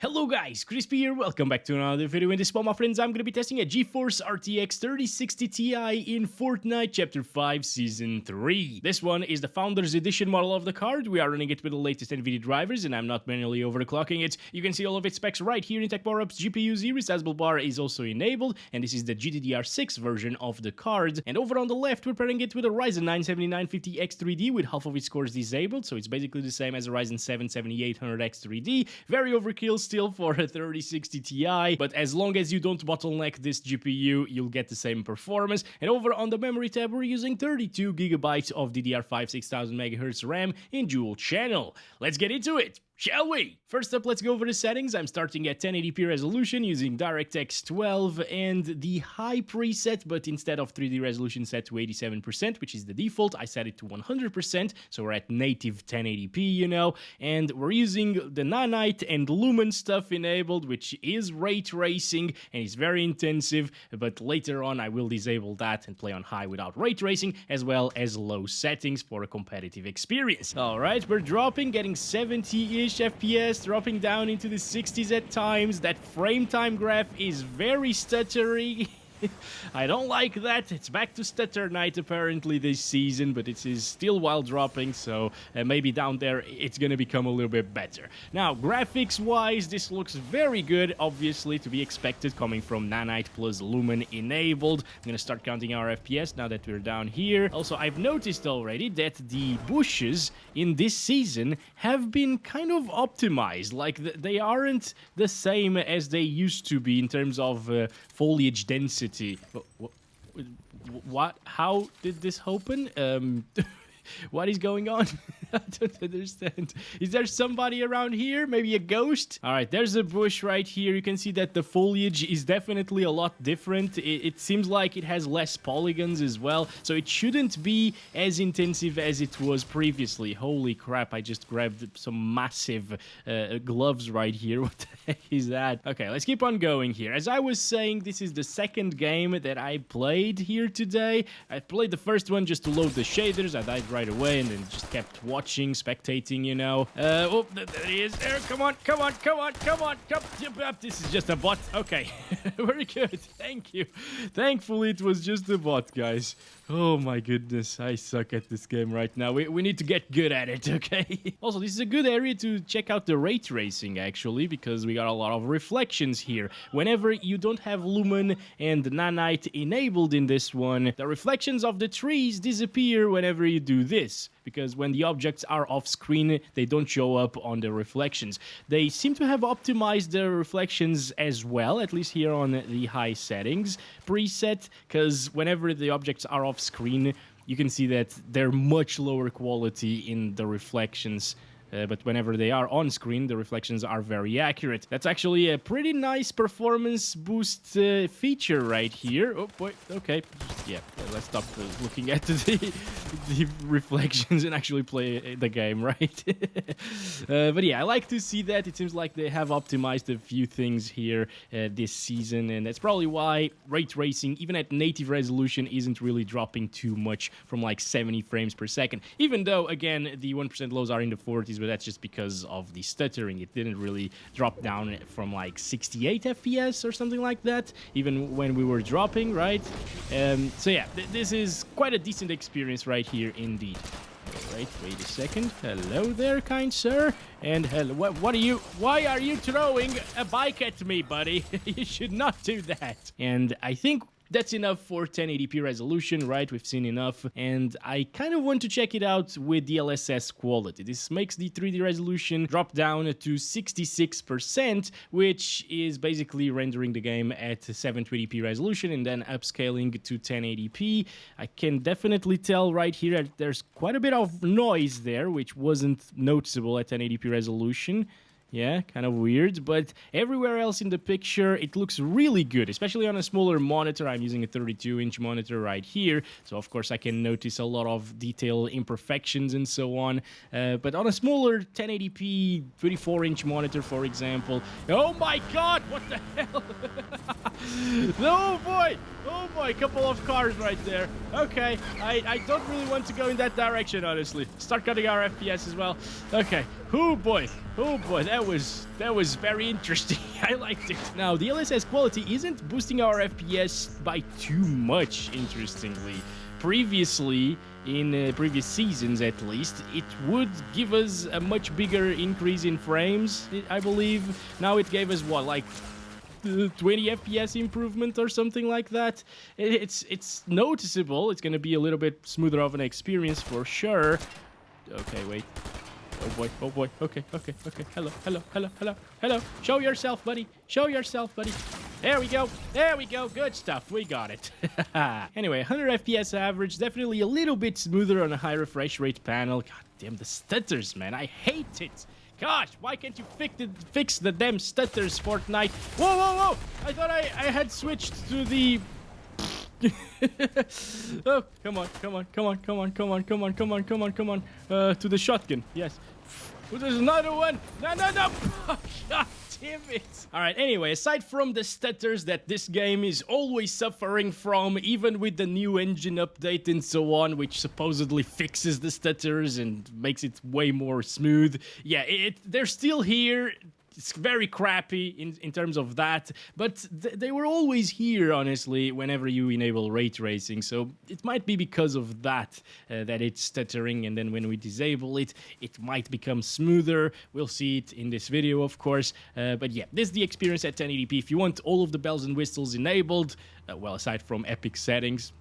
Hello guys, Crispy here, welcome back to another video. In this one, my friends, I'm going to be testing a GeForce RTX 3060 Ti in Fortnite Chapter 5 Season 3. This one is the Founders Edition model of the card. We are running it with the latest Nvidia drivers and I'm not manually overclocking it. You can see all of its specs right here in Tech Power-Ups. GPU Z resizable bar is also enabled, and this is the GDDR6 version of the card. And over on the left, we're pairing it with a Ryzen 9 7950X3D with half of its cores disabled, so it's basically the same as a Ryzen 7 7800X3D. Very overkill still for a 3060 Ti, but as long as you don't bottleneck this GPU, you'll get the same performance. And over on the memory tab, we're using 32GB of DDR5 6000MHz RAM in dual channel. Let's get into it, shall we? First up, let's go over the settings. I'm starting at 1080p resolution using DirectX 12 and the high preset, but instead of 3D resolution set to 87%, which is the default, I set it to 100%, so we're at native 1080p, you know, and we're using the Nanite and Low stuff enabled, which is ray tracing and is very intensive, but later on I will disable that and play on high without ray tracing, as well as low settings for a competitive experience. Alright, we're dropping, getting 70-ish FPS, dropping down into the 60s at times. That frame time graph is very stuttery. I don't like that. It's back to stutter night apparently this season, but it is still while dropping, so maybe down there it's gonna become a little bit better. Now, graphics-wise, this looks very good, obviously, to be expected coming from Nanite plus Lumen enabled. I'm gonna start counting our FPS now that we're down here. Also, I've noticed already that the bushes in this season have been kind of optimized. Like, they aren't the same as they used to be in terms of foliage density. What? How did this happen? What is going on? I don't understand. Is there somebody around here? Maybe a ghost? Alright, there's a bush right here. You can see that the foliage is definitely a lot different. It seems like it has less polygons as well, so it shouldn't be as intensive as it was previously. Holy crap, I just grabbed some massive gloves right here. What the heck is that? Okay, let's keep on going here. As I was saying, this is the second game that I played here today. I played the first one just to load the shaders. I died right away and then just kept watching, spectating, you know. Oh, there he is. There, come on. This is just a bot. Okay, very good. Thank you. Thankfully, it was just a bot, guys. Oh my goodness, I suck at this game right now. We need to get good at it, okay? Also, this is a good area to check out the ray tracing, actually, because we got a lot of reflections here. Whenever you don't have Lumen and Nanite enabled in this one, the reflections of the trees disappear whenever you do this, because when the objects are off screen, they don't show up on the reflections. They seem to have optimized the reflections as well, at least here on the high settings preset, because whenever the objects are off screen, you can see that they're much lower quality in the reflections. But whenever they are on screen, the reflections are very accurate. That's actually a pretty nice performance boost feature right here. Oh boy, okay. Yeah, let's stop looking at the reflections and actually play the game, right? But yeah, I like to see that. It seems like they have optimized a few things here this season, and that's probably why ray tracing, even at native resolution, isn't really dropping too much from like 70 frames per second. Even though, again, the 1% lows are in the 40s, but that's just because of the stuttering. It didn't really drop down from like 68 FPS or something like that, even when we were dropping, right? So yeah, this is quite a decent experience right here indeed. Alright, wait a second. Hello there, kind sir. And hello, why are you throwing a bike at me, buddy? You should not do that. And I think that's enough for 1080p resolution, right? We've seen enough, and I kind of want to check it out with DLSS Quality. This makes the 3D resolution drop down to 66%, which is basically rendering the game at 720p resolution and then upscaling to 1080p. I can definitely tell right here that there's quite a bit of noise there, which wasn't noticeable at 1080p resolution. Yeah, kind of weird, but everywhere else in the picture, it looks really good, especially on a smaller monitor. I'm using a 32-inch monitor right here, so of course I can notice a lot of detail imperfections and so on. But on a smaller 1080p 24-inch monitor, for example... Oh my god, what the hell? Oh boy! Oh boy, couple of cars right there. Okay, I don't really want to go in that direction, honestly. Start cutting our FPS as well. Okay. Oh boy, that was very interesting. I liked it. Now, the DLSS quality isn't boosting our FPS by too much, interestingly. Previously, in previous seasons at least, it would give us a much bigger increase in frames, I believe. Now it gave us, what, like 20 FPS improvement or something like that. It's noticeable. It's going to be a little bit smoother of an experience for sure. Okay, wait. Oh boy. Okay. Hello. Show yourself, buddy. There we go. Good stuff. We got it. Anyway, 100 FPS average. Definitely a little bit smoother on a high refresh rate panel. God damn, the stutters, man. I hate it. Gosh, why can't you fix the damn stutters, Fortnite? Whoa. I thought I had switched to the... Oh, come on. To the shotgun. Yes. Oh, there's another one. No. Oh, God damn it. All right, anyway, aside from the stutters that this game is always suffering from, even with the new engine update and so on, which supposedly fixes the stutters and makes it way more smooth. Yeah, they're still here. It's very crappy in terms of that, but they were always here, honestly, whenever you enable ray tracing. So it might be because of that that it's stuttering, and then when we disable it, it might become smoother. We'll see it in this video, of course. But yeah, this is the experience at 1080p. If you want all of the bells and whistles enabled, well, aside from epic settings,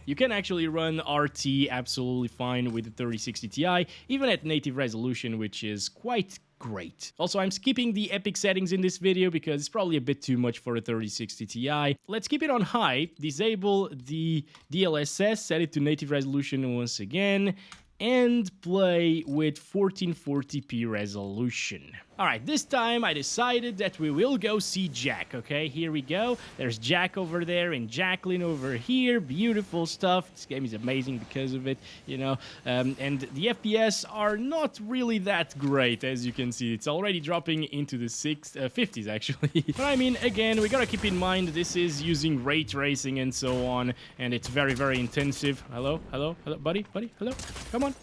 you can actually run RT absolutely fine with the 3060 Ti, even at native resolution, which is quite great. Also, I'm skipping the epic settings in this video because it's probably a bit too much for a 3060 Ti. Let's keep it on high, disable the DLSS, set it to native resolution once again, and play with 1440p resolution. Alright, this time I decided that we will go see Jack, okay? Here we go. There's Jack over there and Jacqueline over here. Beautiful stuff. This game is amazing because of it, you know. And the FPS are not really that great, as you can see. It's already dropping into the 50s, actually. But I mean, again, we gotta keep in mind this is using ray tracing and so on, and it's very, very intensive. Hello, buddy, hello. Come on.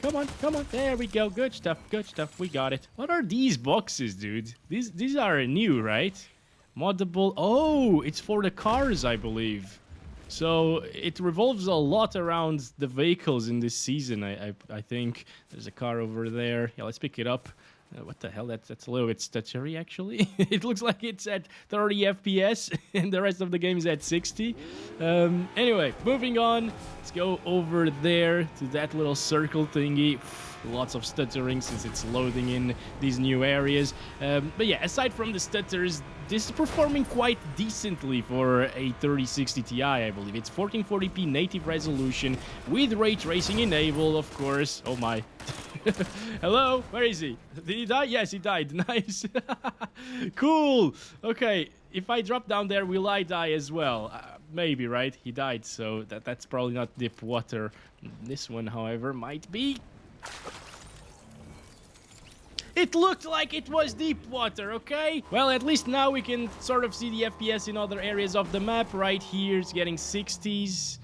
There we go. Good stuff. We got it. What are these boxes, dude? These are new, right? Moddable. Oh, it's for the cars, I believe. So it revolves a lot around the vehicles in this season. I think there's a car over there. Yeah, let's pick it up. What the hell? That's a little bit stuttery, actually. It looks like it's at 30 FPS and the rest of the game is at 60. Anyway, moving on. Let's go over there to that little circle thingy. Lots of stuttering since it's loading in these new areas. But yeah, aside from the stutters, this is performing quite decently for a 3060 Ti, I believe. It's 1440p native resolution with ray tracing enabled, of course. Oh my. Hello? Where is he? Did he die? Yes, he died. Nice. Cool. Okay, if I drop down there, will I die as well? Maybe, right? He died, so that's probably not deep water. This one, however, might be. It looked like it was deep water, okay? Well, at least now we can sort of see the FPS in other areas of the map. Right here, it's getting 60s.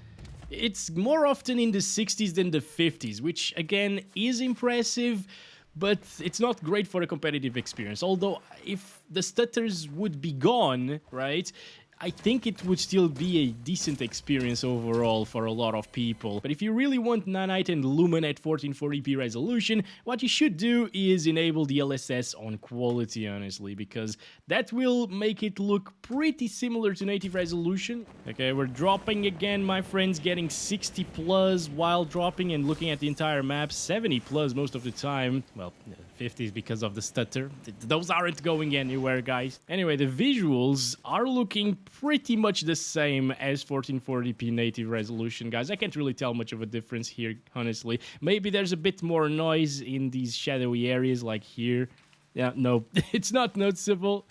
It's more often in the 60s than the 50s, which, again, is impressive, but it's not great for a competitive experience. Although, if the stutters would be gone, right, I think it would still be a decent experience overall for a lot of people. But if you really want Nanite and Lumen at 1440p resolution, what you should do is enable DLSS on quality, honestly, because that will make it look pretty similar to native resolution. Okay, we're dropping again, my friends, getting 60 plus while dropping and looking at the entire map, 70 plus most of the time. Well, 50s because of the stutter. Those aren't going anywhere, guys. Anyway, the visuals are looking pretty much the same as 1440p native resolution, guys. I can't really tell much of a difference here, honestly. Maybe there's a bit more noise in these shadowy areas like here. Yeah, no, it's not noticeable.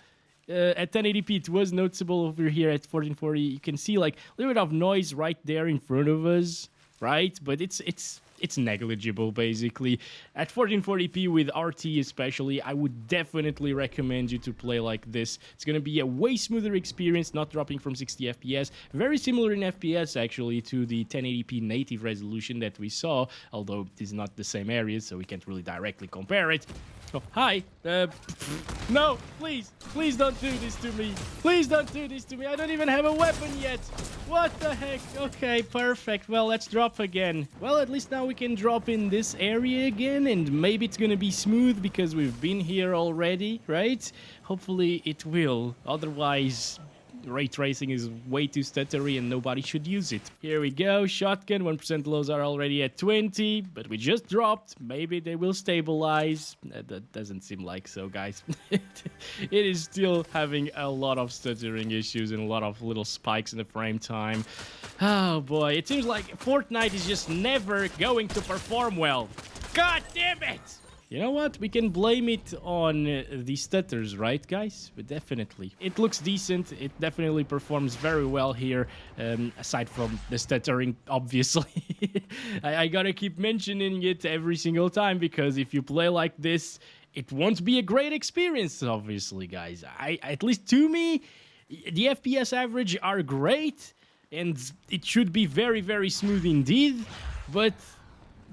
At 1080p, it was noticeable over here at 1440. You can see like a little bit of noise right there in front of us, right? But it's it's negligible, basically. At 1440p with RT especially, I would definitely recommend you to play like this. It's gonna be a way smoother experience, not dropping from 60 FPS. Very similar in FPS, actually, to the 1080p native resolution that we saw, although it is not the same area, so we can't really directly compare it. Oh, hi. No, please don't do this to me. Please don't do this to me. I don't even have a weapon yet. What the heck? Okay, perfect. Well, let's drop again. Well, at least now we can drop in this area again, and maybe it's gonna be smooth because we've been here already, right? Hopefully it will. Otherwise, ray tracing is way too stuttery and nobody should use it. Here we go, shotgun, 1% lows are already at 20, but we just dropped. Maybe they will stabilize. That doesn't seem like so, guys. It is still having a lot of stuttering issues and a lot of little spikes in the frame time. Oh boy, it seems like Fortnite is just never going to perform well. God damn it! You know what? We can blame it on the stutters, right, guys? But definitely. It looks decent. It definitely performs very well here, aside from the stuttering, obviously. I gotta keep mentioning it every single time, because if you play like this, it won't be a great experience, obviously, guys. At least to me, the FPS average are great, and it should be very, very smooth indeed, but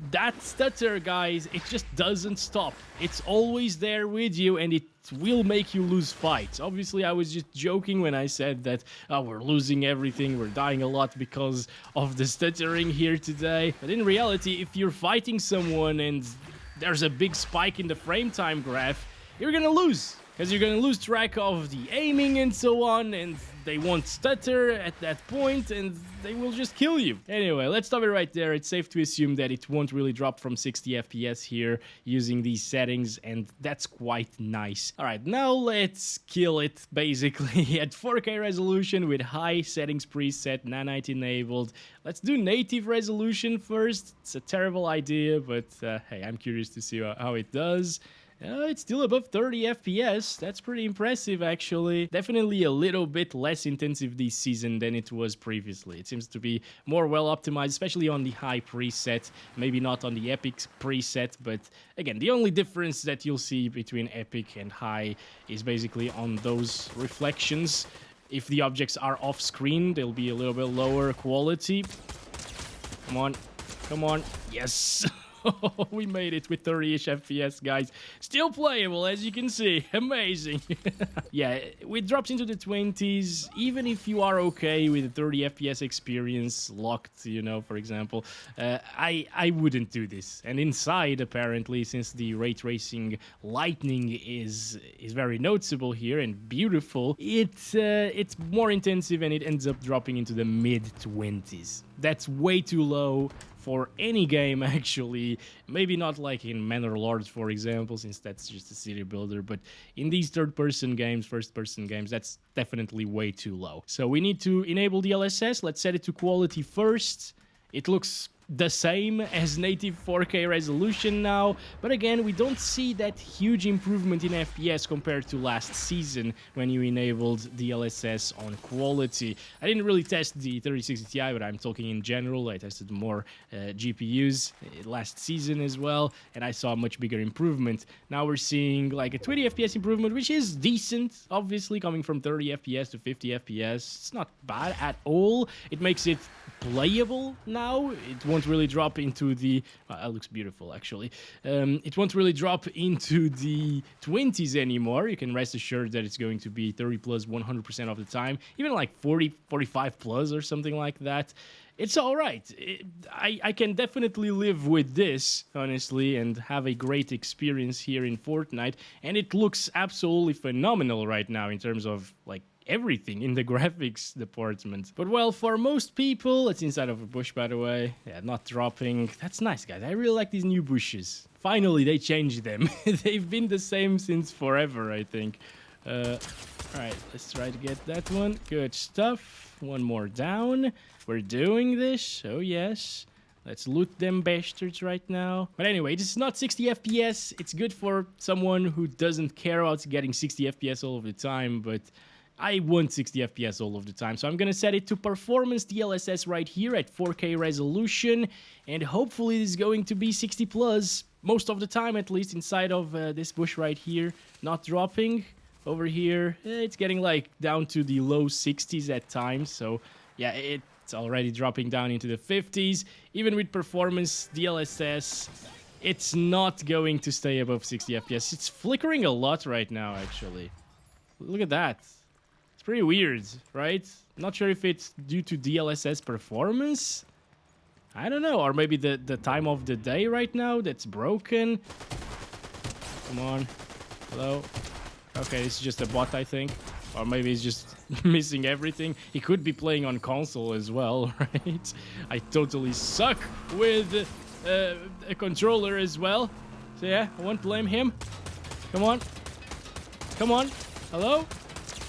that stutter, guys, it just doesn't stop. It's always there with you, and it will make you lose fights. Obviously, I was just joking when I said that we're losing everything, we're dying a lot because of the stuttering here today. But in reality, if you're fighting someone and there's a big spike in the frame time graph, you're gonna lose. Because you're gonna lose track of the aiming and so on, and they won't stutter at that point, and they will just kill you. Anyway, let's stop it right there. It's safe to assume that it won't really drop from 60 FPS here using these settings, and that's quite nice. Alright, now let's kill it, basically, at 4K resolution with high settings preset, Nanite enabled. Let's do native resolution first. It's a terrible idea, but hey, I'm curious to see how it does. It's still above 30 FPS. That's pretty impressive, actually. Definitely a little bit less intensive this season than it was previously. It seems to be more well optimized, especially on the high preset. Maybe not on the epic preset, but again, the only difference that you'll see between epic and high is basically on those reflections. If the objects are off screen, they'll be a little bit lower quality. Come on. Come on. Yes. We made it with 30-ish FPS, guys. Still playable, as you can see. Amazing. Yeah, it drops into the 20s. Even if you are okay with a 30 FPS experience locked, you know, for example, I wouldn't do this. And inside, apparently, since the ray tracing lightning is very noticeable here and beautiful, it's more intensive and it ends up dropping into the mid-20s. That's way too low for any game, actually. Maybe not like in Manor Lords, for example, since that's just a city builder, but in these third-person games, first-person games, that's definitely way too low. So we need to enable DLSS. Let's set it to quality first. It looks the same as native 4K resolution now, but again, we don't see that huge improvement in FPS compared to last season when you enabled DLSS on quality. I didn't really test the 3060 Ti, but I'm talking in general. I tested more GPUs last season as well, and I saw a much bigger improvement. Now we're seeing like a 20 FPS improvement, which is decent, obviously, coming from 30 FPS to 50 FPS. It's not bad at all. It makes it playable now. It won't really drop into the... that looks beautiful, actually. It won't really drop into the 20s anymore. You can rest assured that it's going to be 30 plus 100% of the time. Even like 40, 45 plus or something like that. It's all right. I can definitely live with this, honestly, and have a great experience here in Fortnite. And it looks absolutely phenomenal right now in terms of, like, everything in the graphics department. But well, for most people, it's inside of a bush, by the way. Yeah, not dropping. That's nice, guys. I really like these new bushes. Finally, they changed them. They've been the same since forever, I think. Alright, let's try to get that one. Good stuff. One more down. We're doing this. Oh, yes. Let's loot them bastards right now. But anyway, this is not 60 FPS. It's good for someone who doesn't care about getting 60 FPS all of the time, but I want 60 FPS all of the time. So I'm going to set it to performance DLSS right here at 4K resolution. And hopefully this is going to be 60 plus most of the time, at least inside of this bush right here. Not dropping. Over here, it's getting like down to the low 60s at times. So yeah, it's already dropping down into the 50s. Even with performance DLSS, it's not going to stay above 60 FPS. It's flickering a lot right now, actually. Look at that. It's pretty weird, right? Not sure if it's due to DLSS performance. I don't know. Or maybe the time of the day right now that's broken. Come on. Hello? Okay, it's just a bot, I think. Or maybe he's just missing everything. He could be playing on console as well, right? I totally suck with a controller as well. So yeah, I won't blame him. Come on. Come on. Hello?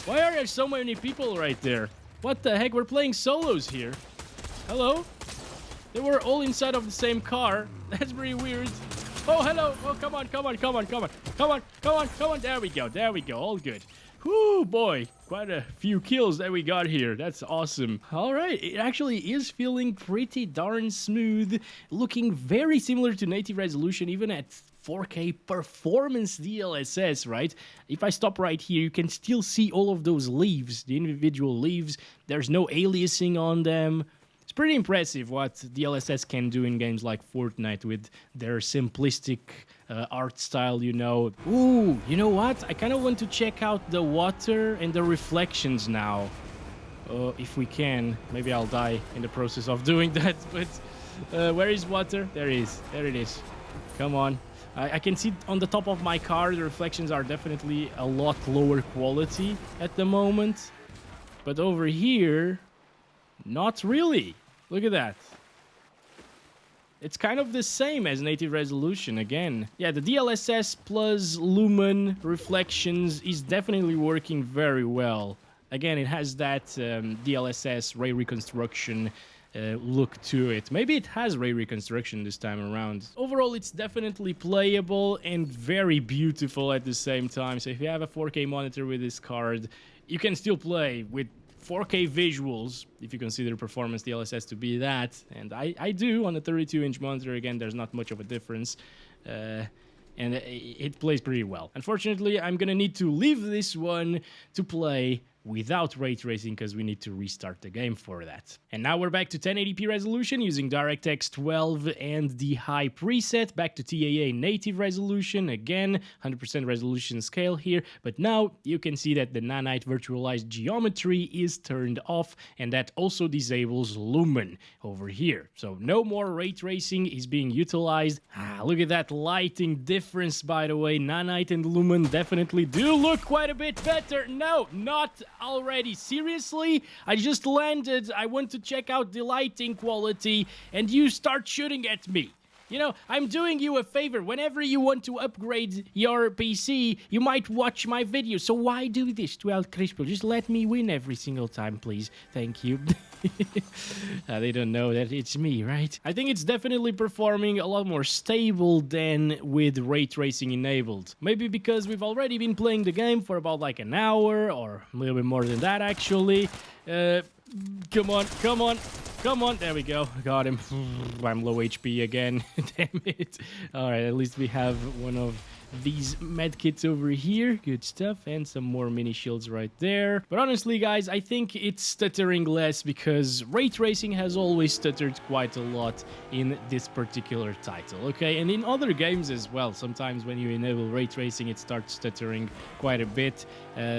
Why are there so many people right there? What the heck? We're playing solos here. Hello? They were all inside of the same car. That's pretty weird. Oh, hello. Oh, come on, come on, come on, come on. Come on, come on, come on. There we go. There we go. All good. Whoo, boy. Quite a few kills that we got here. That's awesome. All right. It actually is feeling pretty darn smooth. Looking very similar to native resolution, even at 4K performance DLSS, right? If I stop right here, you can still see all of those leaves, the individual leaves. There's no aliasing on them. It's pretty impressive what DLSS can do in games like Fortnite with their simplistic art style, you know. Ooh, you know what? I kind of want to check out the water and the reflections now. If we can. Maybe I'll die in the process of doing that, but where is water? There it is. There it is. Come on. I can see on the top of my car, the reflections are definitely a lot lower quality at the moment. But over here... not really. Look at that. It's kind of the same as native resolution again. Yeah, the DLSS plus lumen reflections is definitely working very well. Again, it has that DLSS ray reconstruction look to it. Maybe it has ray reconstruction this time around. Overall, it's definitely playable and very beautiful at the same time. So if you have a 4K monitor with this card, you can still play with 4K visuals, if you consider performance DLSS to be that, and I do on a 32-inch monitor. Again, there's not much of a difference, and it plays pretty well. Unfortunately, I'm gonna need to leave this one to play without ray tracing because we need to restart the game for that. And now we're back to 1080p resolution using DirectX 12 and the high preset, back to TAA native resolution, again 100% resolution scale here, but now you can see that the Nanite virtualized geometry is turned off, and that also disables lumen over here. So no more ray tracing is being utilized. Look at that lighting difference, by the way. Nanite and lumen definitely do look quite a bit better. No, not already. Seriously? I just landed. I want to check out the lighting quality, and you start shooting at me. You know, I'm doing you a favor. Whenever you want to upgrade your PC, you might watch my video. So why do this to El Crispo? Just let me win every single time, please. Thank you. They don't know that it's me, right? I think it's definitely performing a lot more stable than with ray tracing enabled. Maybe because we've already been playing the game for about like an hour, or a little bit more than that, actually. Come on, come on. Come on, there we go. Got him. I'm low HP again. Damn it. Alright, at least we have one of these medkits over here. Good stuff. And some more mini shields right there. But honestly, guys, I think it's stuttering less because ray tracing has always stuttered quite a lot in this particular title, okay? And in other games as well. Sometimes when you enable ray tracing, it starts stuttering quite a bit.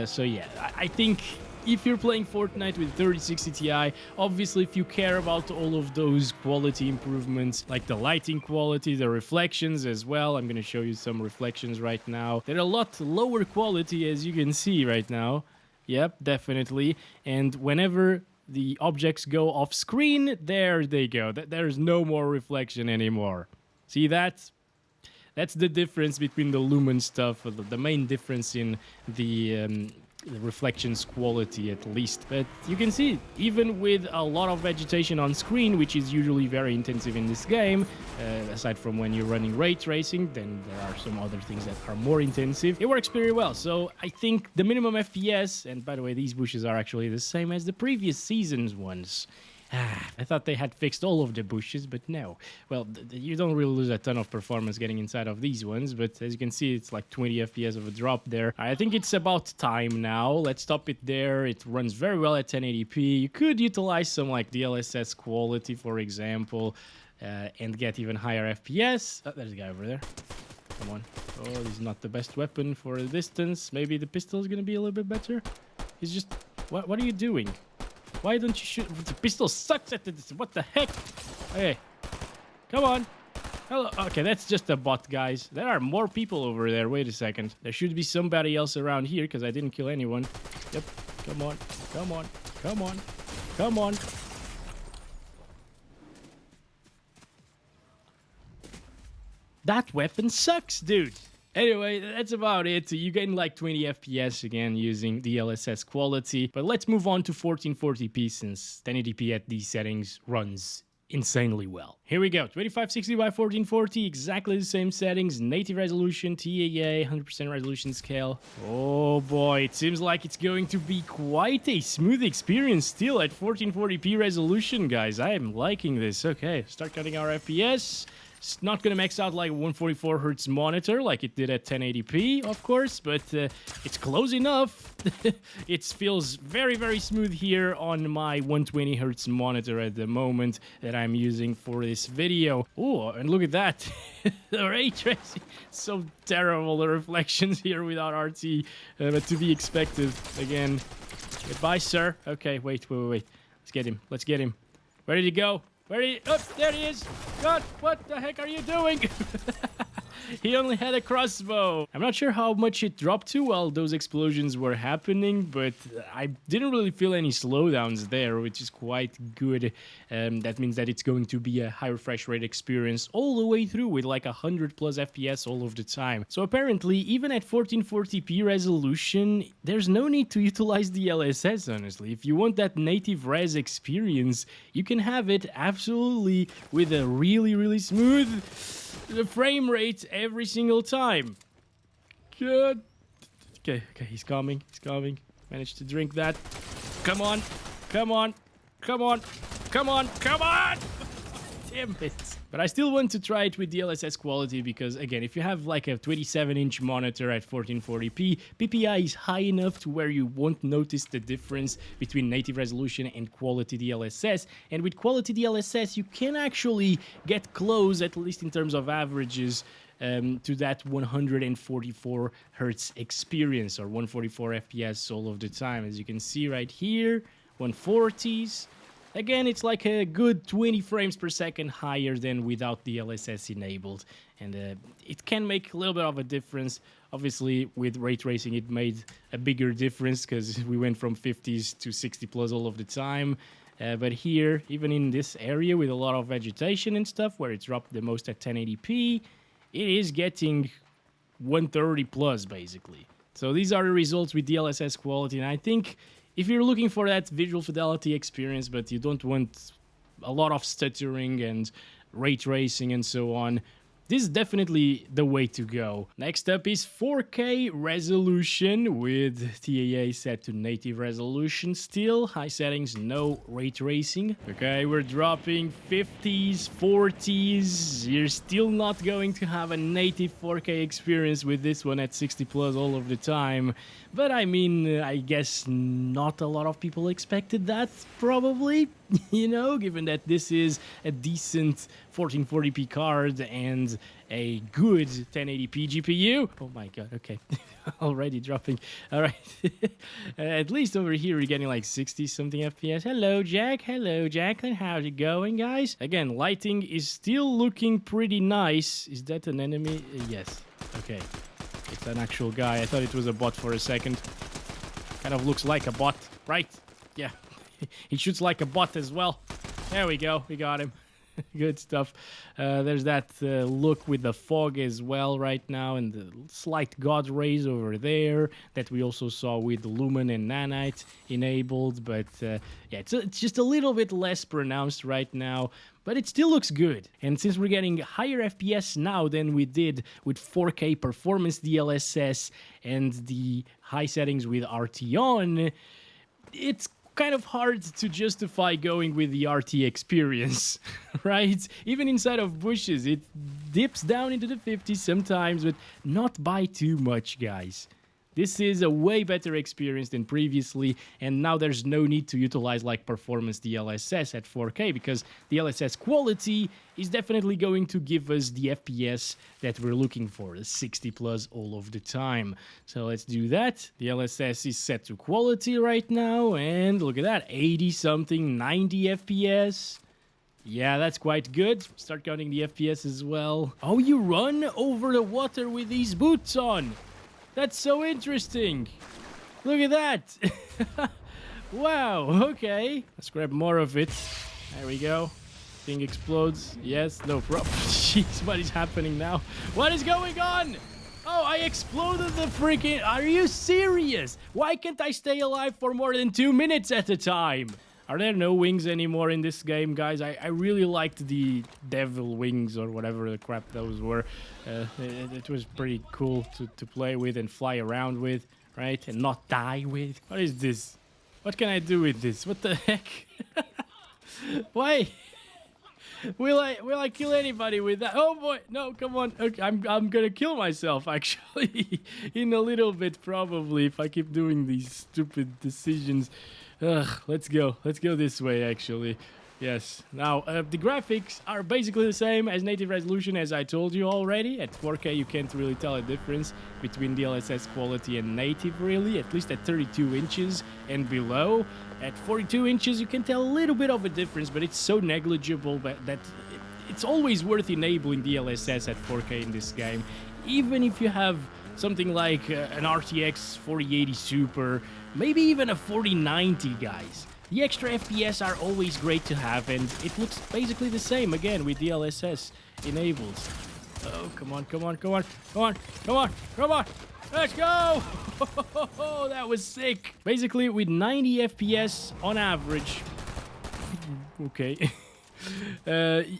So yeah, I think... if you're playing Fortnite with 3060 Ti, obviously if you care about all of those quality improvements, like the lighting quality, the reflections as well, I'm going to show you some reflections right now. They're a lot lower quality, as you can see right now. Yep, definitely. And whenever the objects go off screen, there they go. There's no more reflection anymore. See that? That's the difference between the lumen stuff, the main difference in the the reflections quality at least. But you can see, even with a lot of vegetation on screen, which is usually very intensive in this game, aside from when you're running ray tracing, then there are some other things that are more intensive. It works very well. So I think the minimum FPS, and by the way, these bushes are actually the same as the previous season's ones. I thought they had fixed all of the bushes, but no. Well, you don't really lose a ton of performance getting inside of these ones, but as you can see, it's like 20 FPS of a drop there. I think it's about time now. Let's stop it there. It runs very well at 1080p. You could utilize some like DLSS Quality, for example, and get even higher FPS. Oh, there's a guy over there. Come on. Oh, this is not the best weapon for the distance. Maybe the pistol is going to be a little bit better. He's just... What are you doing? Why don't you shoot? The pistol sucks at this. What the heck? Hey, come on. Hello. Okay, that's just a bot, guys. There are more people over there. Wait a second. There should be somebody else around here because I didn't kill anyone. Yep. Come on. Come on. Come on. Come on. That weapon sucks, dude. Anyway, that's about it. You gain like 20 FPS again using DLSS Quality. But let's move on to 1440p since 1080p at these settings runs insanely well. Here we go. 2560 by 1440, exactly the same settings. Native resolution, TAA, 100% resolution scale. Oh boy, it seems like it's going to be quite a smooth experience still at 1440p resolution, guys. I am liking this. Okay, start cutting our FPS. It's not going to max out like 144 Hz monitor like it did at 1080p, of course, but it's close enough. It feels very, very smooth here on my 120 Hz monitor at the moment that I'm using for this video. Oh, and look at that. The ray tracing. So terrible, the reflections here without RT, but to be expected. Again, goodbye, sir. Okay, wait. Let's get him. Let's get him. Where did he go? Oh, there he is! God, what the heck are you doing? He only had a crossbow. I'm not sure how much it dropped to while those explosions were happening, but I didn't really feel any slowdowns there, which is quite good. That means that it's going to be a high refresh rate experience all the way through with like 100 plus FPS all of the time. So apparently, even at 1440p resolution, there's no need to utilize DLSS, honestly. If you want that native res experience, you can have it absolutely with a really, really smooth frame rate every single time. Good. Okay, he's coming. Managed to drink that. Come on. Damn it. But I still want to try it with DLSS Quality because, again, if you have like a 27-inch monitor at 1440p, PPI is high enough to where you won't notice the difference between native resolution and quality DLSS. And with quality DLSS, you can actually get close, at least in terms of averages, to that 144 Hertz experience or 144 FPS all of the time. As you can see right here, 140s. Again, it's like a good 20 frames per second higher than without DLSS enabled. And it can make a little bit of a difference. Obviously, with ray tracing, it made a bigger difference because we went from 50s to 60 plus all of the time. But here, even in this area with a lot of vegetation and stuff, where it's dropped the most at 1080p, it is getting 130 plus, basically. So these are the results with DLSS Quality, and I think if you're looking for that visual fidelity experience, but you don't want a lot of stuttering and ray tracing and so on, this is definitely the way to go. Next up is 4K resolution with TAA set to native resolution still. High settings, no ray tracing. Okay, we're dropping 50s, 40s. You're still not going to have a native 4K experience with this one at 60 plus all of the time. But I mean, I guess not a lot of people expected that, probably, you know, given that this is a decent 1440p card and a good 1080p GPU. Oh my god, okay. Already dropping. All right. At least over here, we're getting like 60-something FPS. Hello, Jack. Hello, Jacqueline. How's it going, guys? Again, lighting is still looking pretty nice. Is that an enemy? Yes. Okay. It's an actual guy. I thought it was a bot for a second. Kind of looks like a bot, right? Yeah. He shoots like a bot as well. There we go. We got him. Good stuff. There's that look with the fog as well right now, and the slight God rays over there that we also saw with Lumen and Nanite enabled. But yeah, it's just a little bit less pronounced right now, but it still looks good. And since we're getting higher FPS now than we did with 4K performance DLSS and the high settings with RT on, it's kind of hard to justify going with the RT experience, right? Even inside of bushes, it dips down into the 50s sometimes, but not by too much, guys. This is a way better experience than previously, and now there's no need to utilize like performance DLSS at 4K, because DLSS Quality is definitely going to give us the FPS that we're looking for, the 60 plus all of the time. So let's do that. DLSS is set to quality right now, and look at that, 80 something, 90 FPS. Yeah, that's quite good. Start counting the FPS as well. Oh, you run over the water with these boots on. That's so interesting. Look at that. Wow, okay. Let's grab more of it. There we go. Thing explodes. Yes, no problem. Jeez, what is happening now? What is going on? Oh, I exploded the freaking... Are you serious? Why can't I stay alive for more than 2 minutes at a time? Are there no wings anymore in this game, guys? I really liked the devil wings or whatever the crap those were. It was pretty cool to play with and fly around with, right? And not die with. What is this? What can I do with this? What the heck? Why? Will I kill anybody with that? Oh boy, no, come on. Okay, I'm gonna kill myself actually in a little bit probably if I keep doing these stupid decisions. Ugh, let's go this way actually. Yes. Now, the graphics are basically the same as native resolution, as I told you already. At 4K, you can't really tell a difference between DLSS quality and native, really, at least at 32 inches and below. At 42 inches, you can tell a little bit of a difference, but it's so negligible that it's always worth enabling DLSS at 4K in this game, even if you have something like an RTX 4080 Super, maybe even a 4090, guys. The extra FPS are always great to have, and it looks basically the same again with DLSS enabled. Oh, come on, come on, come on, come on, come on, come on. Let's go! Oh, that was sick. Basically, with 90 FPS on average, okay,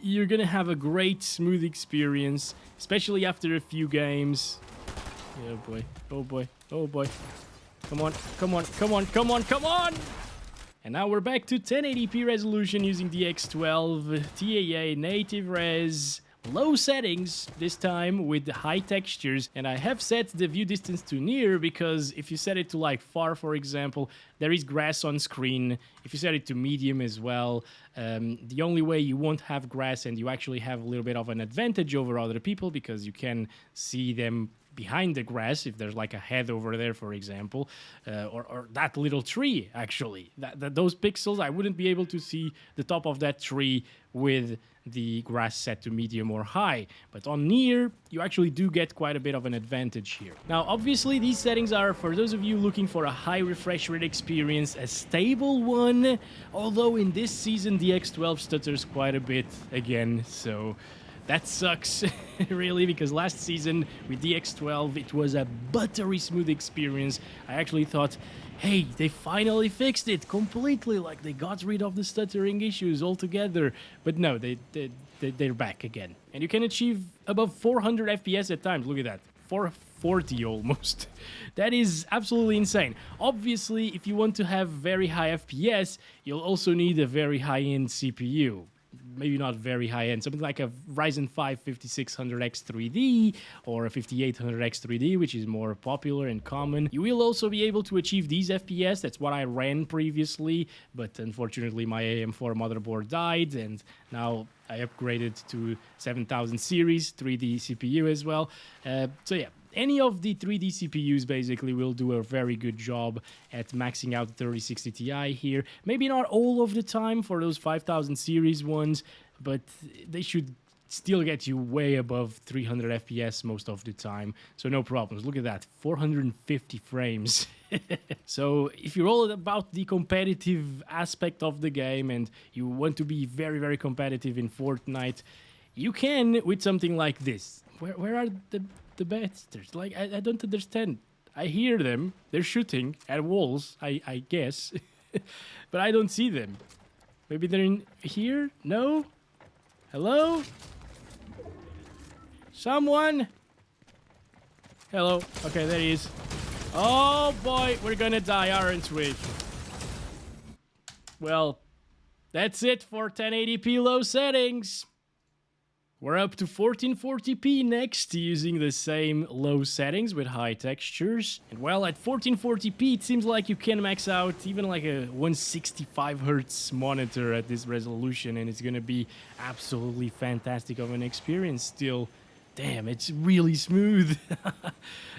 you're gonna have a great, smooth experience, especially after a few games. Oh boy, oh boy, oh boy. Come on, come on, come on, come on, come on! And now we're back to 1080p resolution using the X12, TAA, native res, low settings this time with the high textures. And I have set the view distance to near because if you set it to like far, for example, there is grass on screen. If you set it to medium as well, the only way you won't have grass and you actually have a little bit of an advantage over other people because you can see them behind the grass, if there's like a head over there, for example, or that little tree, actually. Those pixels, I wouldn't be able to see the top of that tree with the grass set to medium or high. But on near, you actually do get quite a bit of an advantage here. Now, obviously, these settings are, for those of you looking for a high refresh rate experience, a stable one, although in this season, the X12 stutters quite a bit again, so... that sucks, really, because last season with the X12, it was a buttery smooth experience. I actually thought, hey, they finally fixed it completely, like they got rid of the stuttering issues altogether. But no, they're back again. And you can achieve above 400 FPS at times. Look at that, 440 almost. That is absolutely insane. Obviously, if you want to have very high FPS, you'll also need a very high-end CPU. Maybe not very high-end, something like a Ryzen 5 5600X3D or a 5800X3D, which is more popular and common. You will also be able to achieve these FPS. That's what I ran previously, but unfortunately my AM4 motherboard died, and now I upgraded to 7000 series 3D CPU as well. So yeah. Any of the 3D CPUs basically will do a very good job at maxing out the 3060 Ti here. Maybe not all of the time for those 5000 series ones, but they should still get you way above 300 FPS most of the time, so no problems. Look at that, 450 frames. So if you're all about the competitive aspect of the game and you want to be very, very competitive in Fortnite, you can with something like this. Where are the bastards? Like, I don't understand. I hear them. They're shooting at walls, I guess. But I don't see them. Maybe they're in here? No? Hello? Someone? Hello. Okay, there he is. Oh boy, we're gonna die, aren't we? Well, that's it for 1080p low settings. We're up to 1440p next, using the same low settings with high textures. And well, at 1440p, it seems like you can max out even like a 165Hz monitor at this resolution, and it's gonna be absolutely fantastic of an experience still. Damn, it's really smooth.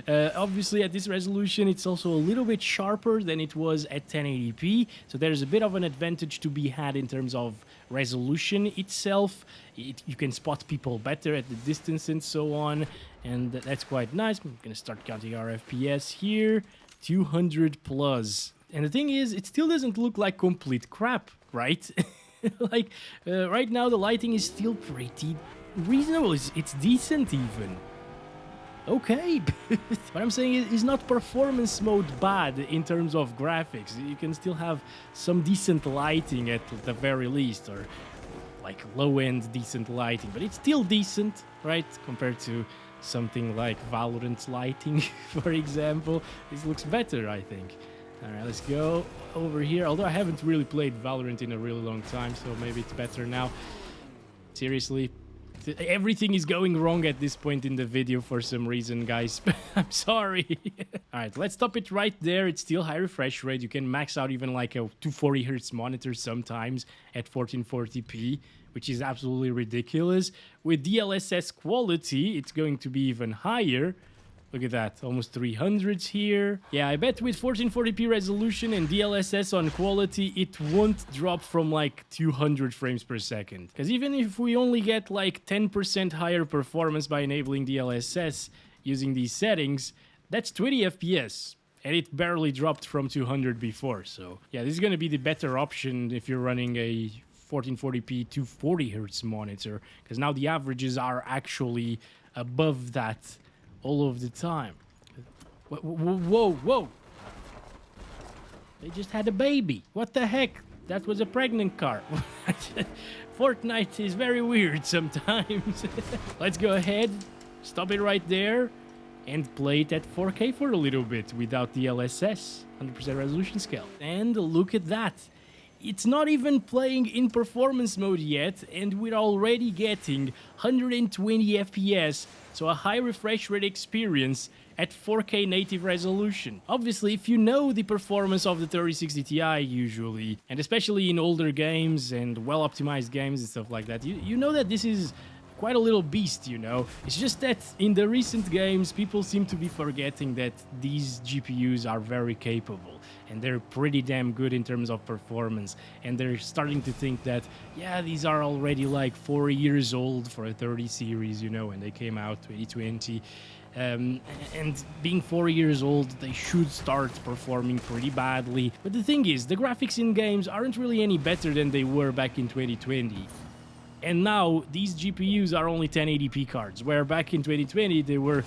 Obviously, at this resolution, it's also a little bit sharper than it was at 1080p. So there's a bit of an advantage to be had in terms of resolution itself. You can spot people better at the distance and so on. And that's quite nice. I'm going to start counting our FPS here. 200 plus. And the thing is, it still doesn't look like complete crap, right? Like, right now, the lighting is still pretty reasonable. It's decent even. Okay. What I'm saying is not performance mode bad in terms of graphics. You can still have some decent lighting at the very least, or like low-end decent lighting, but it's still decent, right? Compared to something like Valorant lighting, for example. This looks better, I think. All right, let's go over here. Although I haven't really played Valorant in a really long time, so maybe it's better now. Seriously. Everything is going wrong at this point in the video for some reason, guys. I'm sorry. Alright, let's stop it right there. It's still high refresh rate. You can max out even like a 240Hz monitor sometimes at 1440p, which is absolutely ridiculous. With DLSS Quality, it's going to be even higher. Look at that, almost 300s here. Yeah, I bet with 1440p resolution and DLSS on quality, it won't drop from like 200 frames per second. Because even if we only get like 10% higher performance by enabling DLSS using these settings, that's 20 FPS. And it barely dropped from 200 before. So yeah, this is going to be the better option if you're running a 1440p 240Hz monitor. Because now the averages are actually above that all of the time. Whoa. They just had a baby. What the heck? That was a pregnant car. Fortnite is very weird sometimes. Let's go ahead, stop it right there, and play it at 4K for a little bit without the DLSS, 100% resolution scale. And look at that. It's not even playing in performance mode yet, and we're already getting 120 FPS, so a high refresh rate experience at 4K native resolution. Obviously, if you know the performance of the 3060 Ti usually, and especially in older games and well-optimized games and stuff like that, you know that this is quite a little beast, you know. It's just that in the recent games, people seem to be forgetting that these GPUs are very capable and they're pretty damn good in terms of performance. And they're starting to think that, yeah, these are already like 4 years old for a 30 series, you know, and they came out 2020. And being 4 years old, they should start performing pretty badly. But the thing is, the graphics in games aren't really any better than they were back in 2020. And now, these GPUs are only 1080p cards, where back in 2020, they were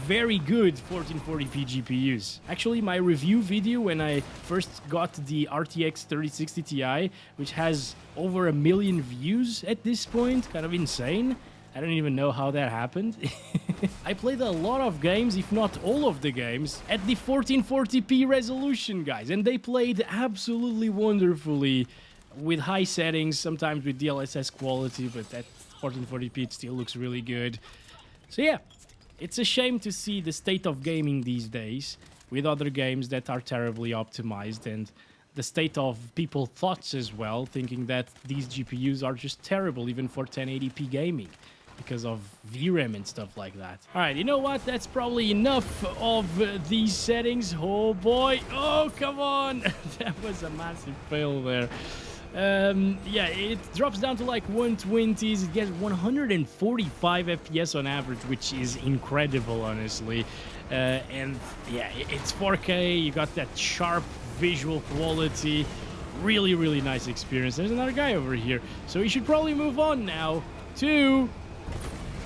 very good 1440p GPUs. Actually, my review video when I first got the RTX 3060 Ti, which has over 1 million views at this point, kind of insane. I don't even know how that happened. I played a lot of games, if not all of the games, at the 1440p resolution, guys, and they played absolutely wonderfully with high settings, sometimes with DLSS quality, but at 1440p it still looks really good. So yeah, it's a shame to see the state of gaming these days with other games that are terribly optimized, and the state of people's thoughts as well, thinking that these GPUs are just terrible even for 1080p gaming because of VRAM and stuff like that. Alright, you know what? That's probably enough of these settings. Oh boy. Oh, come on. That was a massive fail there. Yeah, it drops down to like 120s. It gets 145 FPS on average, which is incredible, honestly. And yeah, it's 4K. You got that sharp visual quality. Really, really nice experience. There's another guy over here. So we should probably move on now to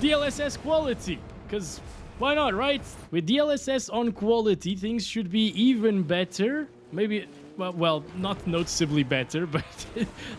DLSS Quality, because why not, right? With DLSS on quality, things should be even better. Maybe, well, not noticeably better, but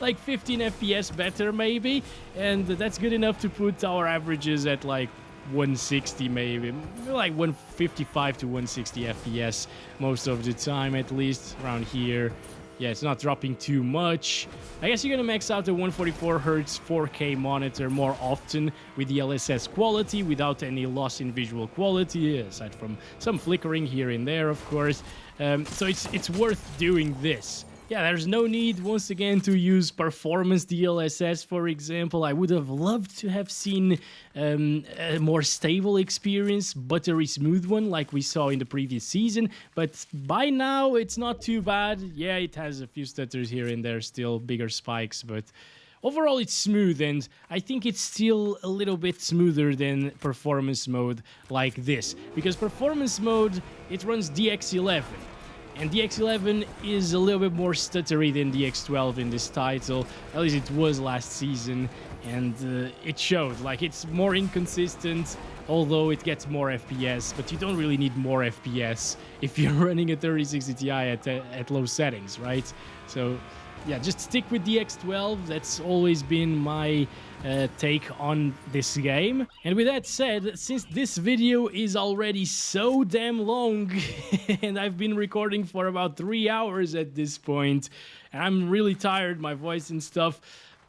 like 15 FPS better maybe. And that's good enough to put our averages at like 160 maybe, like 155 to 160 FPS most of the time, at least around here. Yeah, it's not dropping too much. I guess you're gonna max out the 144 Hz 4K monitor more often with the DLSS Quality without any loss in visual quality, aside from some flickering here and there, of course. So it's worth doing this. Yeah, there's no need, once again, to use performance DLSS, for example. I would have loved to have seen a more stable experience, buttery smooth one, like we saw in the previous season. But by now, it's not too bad. Yeah, it has a few stutters here and there, still bigger spikes, but overall it's smooth, and I think it's still a little bit smoother than performance mode like this. Because performance mode, it runs DX11. And DX11 is a little bit more stuttery than DX12 in this title, at least it was last season, and it showed. Like, it's more inconsistent, although it gets more FPS, but you don't really need more FPS if you're running a 3060 Ti at low settings, right? So yeah, just stick with DX12. That's always been my take on this game. And with that said, since this video is already so damn long and I've been recording for about 3 hours at this point, and I'm really tired, my voice and stuff,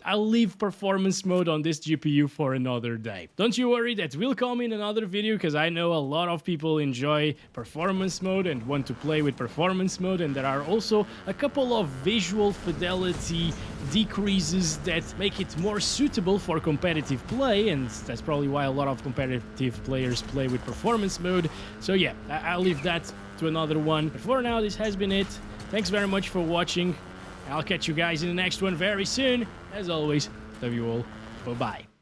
I'll leave performance mode on this GPU for another day. Don't you worry, that will come in another video, because I know a lot of people enjoy performance mode and want to play with performance mode, and there are also a couple of visual fidelity decreases that make it more suitable for competitive play, and that's probably why a lot of competitive players play with performance mode. So yeah, I'll leave that to another one. But for now, this has been it. Thanks very much for watching. I'll catch you guys in the next one very soon. As always, love you all. Bye-bye.